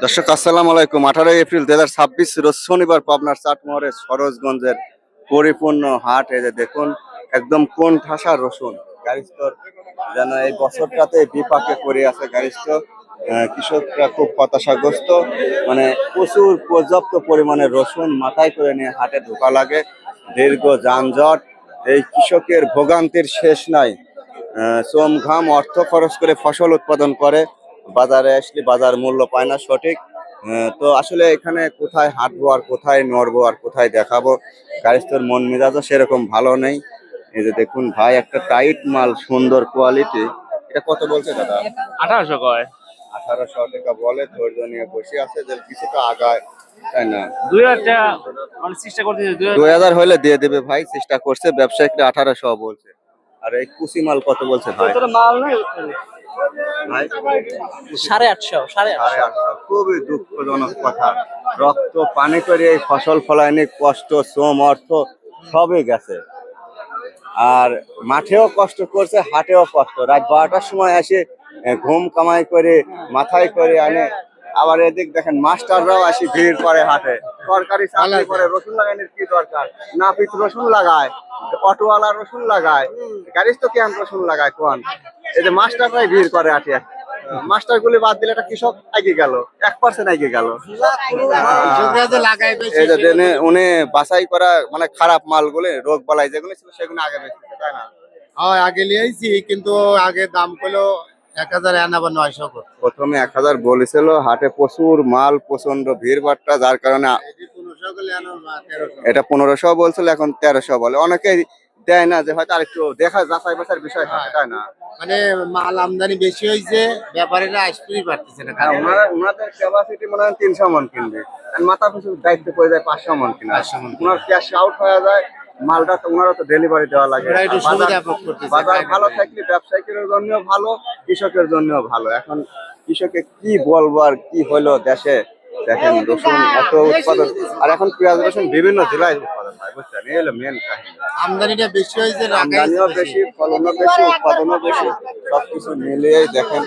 দর্শক আসসালামু আলাইকুম। 18 এপ্রিল 2026 রোজ শনিবার পাবনার চাটমোহরের সরোজগঞ্জের পরিপূর্ণ হাট। এই যে দেখুন একদম কোন ঠাসা রসুন গাড়িস্তর যেন এই বছরটাতে বিপাকে পড়ে আছে গাড়িস্তর। কৃষকরা খুব হতাশাগ্রস্ত, মানে প্রচুর পর্যাপ্ত পরিমাণে রসুন মাথায় করে নিয়ে হাটে ঢোকা লাগে। দীর্ঘ যানজট, এই কৃষকের ভোগান্তির শেষ নাই। শ্রম ঘাম অর্থ খরচ করে ফসল উৎপাদন করে, বাজারে আসলে বাজার মূল্য পায় না সঠিক। তো আসলে এখানে কোথায় হাঁটবো আর কোথায় নড়বো আর কোথায় দেখাবো, গাড়িস্তর মন মেজাজও সেরকম ভালো নেই। এই যে দেখুন ভাই, একটা টাইট মাল, সুন্দর কোয়ালিটি। এটা কত বলছে দাদা? 1800 কয়। 1800 টাকা বলে। ধৈর্য নিয়ে বসে আছে যে কিছুটা আগায়, তাই না? 2000 টাকা মানে চেষ্টা করতেছে। 2000 হলে দিয়ে দেবে ভাই, চেষ্টা করছে। ব্যবসায়িকরা 1800 বলছে। আর এই কুচি মাল কত বলছে ভাই? মাল নাই ভাই 850 850। খুবই দুঃখজনক কথা। রক্ত পানি করে এই ফসল ফলায়নি, কষ্ট, শ্রম, অর্থ সবই গেছে। আর মাঠেও কষ্ট করছে, হাটেও কষ্ট। রাত 12টার সময় আসে ঘুম কামাই করে মাথায় করে আনে। আবার এদিক দেখেন মাস্টাররাও আসি ভিড় করে হাটে। সরকারি চাকরি করে, রসুন লাগানোর কি দরকার? নাপিত রসুন লাগায়, অটোওয়ালা রসুন লাগায়, গাড়ি তো কেন রসুন লাগায় কোন? এই যে মাস্টাররাই ভিড় করে হাটে। মাস্টার গুলি বাদ দিলে একটা কৃষক এগিয়ে গেল, 1% এগিয়ে গেল। এই যে উনি বাছাই করা মানে খারাপ মালগুলি, রোগ বালাই যেগুলো ছিল সেগুলো আগে বেচতেছে, তাই না? হ্যাঁ, আগে লিয়েছি, কিন্তু আগে দাম করলো 1000 করে। প্রথমে 1000 বলেছিল। হাটে প্রচুর মাল, প্রচন্ড ভিড় ভাট্টা, যার কারণে এটা 1500 বলছিল, এখন 1300 বলে। অনেকে দেয় না, যে হয়তো আরেকটু দেখা যাচাই বাছাইয়ের বিষয় থাকে, তাই না? মানে মাল আমদানি বেশি হয়েছে, ব্যাপারীরা আসতেই পারতেছে না। ওনাদের ক্যাপাসিটি মনে হয় 300 মন কিনবে, আর মাথা পিছু দায়িত্ব পড়ে যায় 500 মন কিনা। ওনার ক্যাশ আউট হয়ে যায়, মালটা তো ওনারও তো ডেলিভারি দেওয়া লাগে। বাজার ভালো থাকলে ব্যবসায়ীদের জন্য ভালো, কৃষকের জন্য ভালো। এখন কৃষকে কি বলবো আর কি হলো দেশে। দেখেন রসুন এত উৎপাদন, আর এখন পেঁয়াজ রসুন বিভিন্ন জেলায় উৎপাদন হয়, বুঝছেন? এই হলো মেন কাহিনী। আমদানিটা বেশি হয়েছে, আমদানিও বেশি, ফলনও বেশি, উৎপাদনও বেশি, সবকিছু মিলিয়ে দেখেন।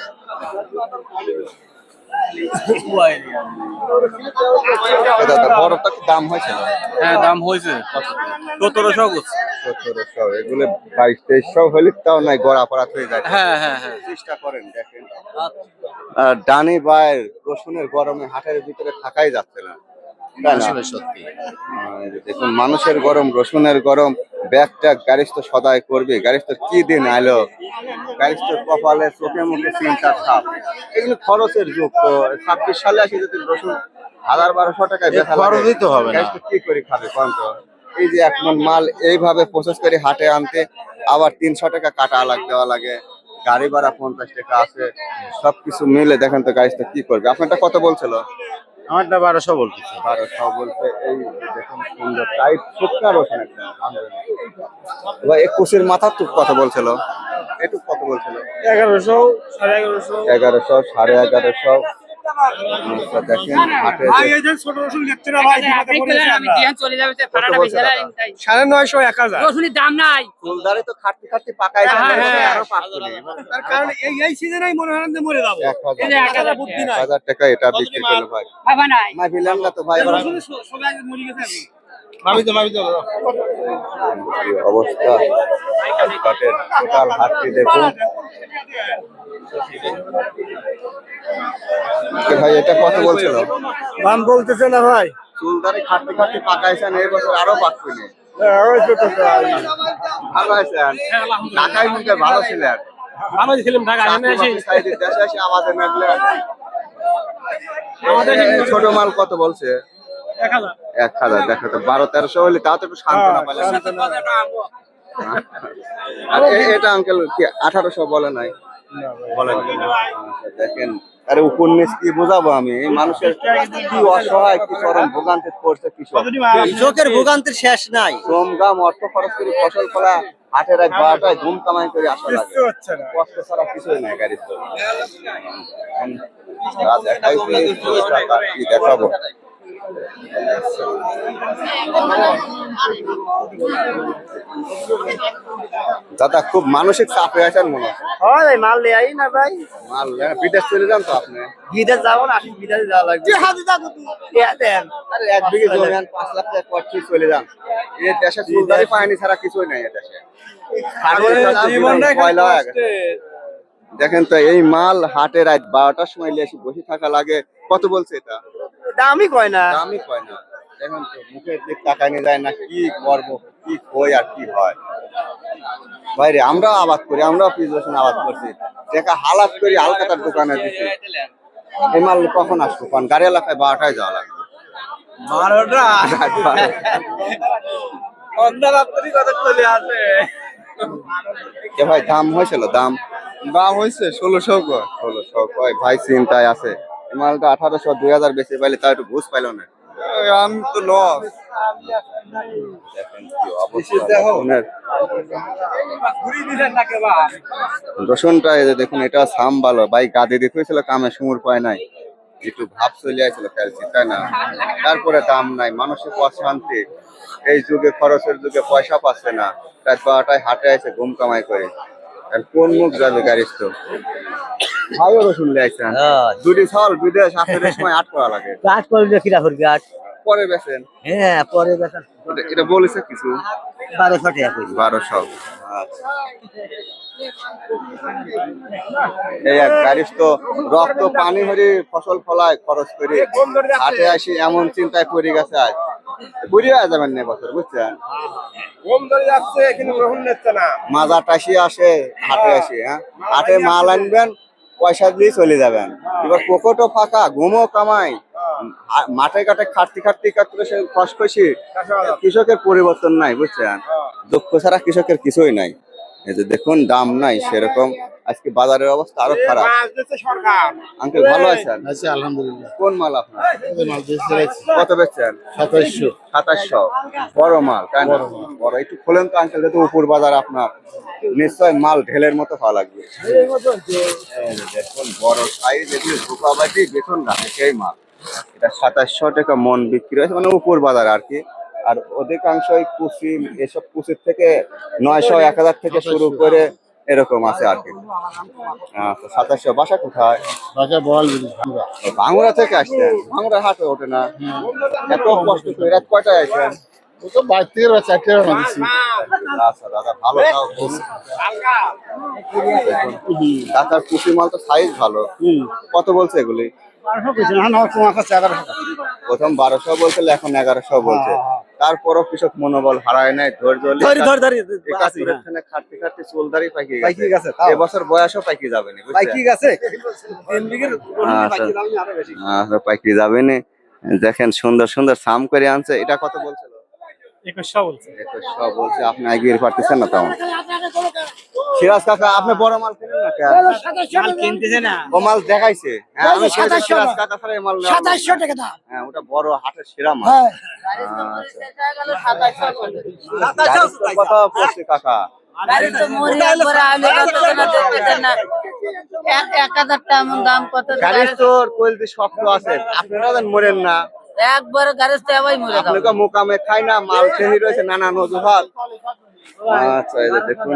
বড়টা কি দাম হয়েছে? হ্যাঁ, দাম হয়েছে 1700 করছে। 1700, এগুলো 2200-2300 হলে তাও নাই, গড়া পড়া হয়ে যায়। হ্যাঁ হ্যাঁ হ্যাঁ, চেষ্টা করেন দেখেন। আর ডানি বাইর রসুনের গরমে হাটের ভিতরে থাকাই যাচ্ছে না, তাই না? সত্যি। দেখুন মানুষের গরম, রসুনের গরম, ব্যাগ ট্যাগ গাড়িস্থ সদাই করবে। গাড়িস্থ কি দিন আইলো, গাড়িস্থ কপালে চোখে মুখে চিন্তার ছাপ। এগুলো খরচের যুগ। তো 26 সালে আসি যদি রসুন 1000-1200 টাকায় বেচা লাগে, তো হবে না। গাড়িস্থ কি করে খাবে কোন তো? এই যে এক মন মাল এইভাবে প্রসেস করে হাটে আনতে আবার 300 টাকা কাটা দেওয়া লাগে, গাড়ি ভাড়া 50 টাকা আছে, সবকিছু মিলে দেখেন তো গাড়িস্থ কি করবে। আপনারটা কত বলছিল? আমারটা 1200 বলতেছে। 1200 বলতে। এই দেখুন সুন্দর টাইট শুকনা রসুন একটা। ভাই 21-এর মাথার টুক কত বলছিল? একটু কত বলছিল? 1100 1150 1100, 1150। দেখেন হাটে 950 1000 রসুনের দাম নাই। ফুলদারে তো খাটতে খাটতে পাকাইছে, আরো পাকবে। তার কারণ এই সিজনেই মনে হয় যে মরে যাবো। 1000 বুদ্ধি নাই। 1000 টাকা এটা বিক্রি করলো ভাই। বাবা নাই না দিলাম না তো ভাই। রসুনের সবাই মরে গেছে। আমি কি অবস্থা হাটের, টোটাল হাটটি দেখুন। ভাই এটা কত বলছিল? দাম বলতেছে না ভাই। চুলদারে খাটতে খাটতে পাকাইছেন, এই বছর আরো পাকবেনি। ভালো আছেন? ঢাকায় মুখে ভালো ছিলেন। ভালো ছিলাম, ঢাকা এসে দেশে এসে আমাদের মেঘলেন। ছোট মাল কত বলছে? 1000 1000। দেখো তো 1200-1300 হলে তাও তো একটু সান্ত্বনা পেলেন। আর এটা আঙ্কেল কি 1800 বলে নাই? বলেন। দেখেন, আরে উপন্যাস কি বোঝাবো আমি? এই মানুষের কি অসহায়, কি চরম ভোগান্তিতে পড়ছে কৃষকের ভোগান্তির শেষ নাই। শ্রম গাম অর্থ খরচ করে ফসল ফলা, হাটের এক 12টায় ঘুম কামাই করে আসা লাগে, কষ্ট ছাড়া কিছুই নাই গাড়ির তো। দেখাবো দাদা খুব মানসিক চাপে আছেন মনে হয়। হয় ভাই, মাল নেই না ভাই। মাল বিদেশ চলে যান তো আপনি? বিদেশ যাবো না, বিদেশে যাওয়া লাগবে। দেন আরে 1 বিঘে জমি আন 5 লাখ টাকা খরচ করে চলে যান। এই দেশে চুলদারি পায়নি ছাড়া কিছুই নাই এই দেশে। পয়লা হয়ে গেছে। দেখেন তো এই মাল হাটে রাত 12টার সময় এসে বসে থাকা লাগে। কত বলছে এটা? দামই কয় না। দামই কয় না। দেখেন তো মুখের দিক তাকানি যায় না, কি করব, কি কই আর কি হয়। বাইরে আমরা আবাদ করি, আমরা প্রিজারেশন আবাদ করছি, টাকা হালাত করি হালকাতার দোকানে দিচ্ছি। এই মাল কখন আসবো? কারণ গাড়ি এলাকায় 12টায় যাওয়া লাগবে। 12টা অন্ধরাত্রি কথা চলে আসে। এ ভাই দাম হয়েছিল? দাম হয়েছে 1600 কয়। 1600 কয় ভাই, চিন্তায় আছে। এই মালটা 1800 2000 বেশি পাইলে তাও একটু বুঝ পাইল না। আমি তো লস। দেখেন কি অবস্থা রসুনের। রসুনটা এই যে দেখুন, এটা সাম ভালো ভাই, গাদি দেখেছিল কামে সুমুর পায় নাই, একটু ভাব চলে আসছিল ফেলছি, তাই না? তারপরে দাম নাই, মানুষের অশান্তি। এই যুগে খরচের যুগে পয়সা পাচ্ছে না, রাত 12টায় হাটে আছে ঘুম কামাই করে। আর কোন মুখ যাবে গাড়ির? তো ভাইও রসুন লিয়েছেন, দুটি ছল বিদেশ আসলে সময় আট করা লাগে। কাজ করলে কিরা করবি আজ? পরে বেছেন? হ্যাঁ, পরে বেতন এটা বলেছে কিছু? 1200 টাকা করি। 1200। আচ্ছা, এই এক গাড়ির তো রক্ত পানি ভরে ফসল ফলায় খরচ করে হাটে আসি এমন চিন্তায় পড়ে গেছে। আজ বুড়ি হয়ে যাবেন না বছর, বুঝছেন? মাজার টাসি আসে হাটে আসি, হ্যাঁ হাটে মাল আনবেন, পয়সা দিয়ে চলে যাবেন। এবার পকেটও ফাঁকা, ঘুমও কামাই, মাঠে ঘাটে খাটতে খাটতে খাটতে সে খসখসি। কৃষকের পরিবর্তন নাই, বুঝছেন? দক্ষ ছাড়া কৃষকের কিছুই নাই। এই যে দেখুন দাম নাই সেরকম, আজকে বাজারের অবস্থা আরো খারাপ। আঙ্কেল ভালো আছেন? আচ্ছা, আলহামদুলিল্লাহ। কোন মাল আপনার? মাল বেচে কত বেচছেন? 2700। 2700 বড় মাল, তাই না? বড় একটু খোলেন তো আঙ্কেল, যেহেতু উপর বাজার আপনার, নিশ্চয় মাল ঢেলের মতো খাওয়া লাগবে। এই যে দেখুন বড় সাইজ, এগুলো ধোকাবাজি বেতন রাখে সেই মাল। এটা 2700 টাকা মন বিক্রি হয়েছে, মানে উপর বাজার আর কি। আর অধিকাংশই কুচি, এসব কুচির থেকে 900 1000 থেকে শুরু করে এরকম আছে আর কি। 2700। বাসা কোথায়? বাজার বল ভাঙা। ভাঙুরা থেকে আসছেন? ভাঙুরা হাটে ওঠে না, এত কষ্ট করে রাত কয়টায় আসেন? ও তো 22 থেকে 4 টাকা দিছি। আচ্ছা দাদা, ভালো তাও বলুন। কাকার কুচি মাল তো সাইজ ভালো। কত বলছে এগুলি? প্রথম 1200 বলছিল, এখন 1100 বলছে। তারপরও কৃষক মনোবল হারায় নাই, ধৈর্য খাটতে খাটতে চুলদারি পাইকি গেছে। এবছর বয়সও পাইকি যাবে না, পাইকি যাবে না। দেখেন সুন্দর সুন্দর সাম করে আনছে। এটা কত বলছিল? 2100 বলছে। 2100 বলছে। আপনি এগিয়ে পারতেছেন না তেমন। সিরাজ কাকা, আপনি বড় মাল কিনেন না কেন? মাল কিনতেছে না। ও মাল দেখাইছে। হ্যাঁ, আমি সিরাজ কাকা ছাড়া এই মাল 2700 টাকা দাম। হ্যাঁ, ওটা বড় হাটের সেরা মাল। হ্যাঁ, কত পড়ছে কাকা? গাড়ি তো মরি একবার আইলে কত না দেখতেছেন না। 1000 টাকা এমন দাম কত? গাড়ির তো কইলতে শক্ত আছে, আপনারা যেন মরেন না। একবার গাড়ি তো আবাই মরে যাবে। আপনাকে মোকামে খাই না, মাল খেয়ে রয়েছে নানান অজুহাত। আচ্ছা, এই যে দেখুন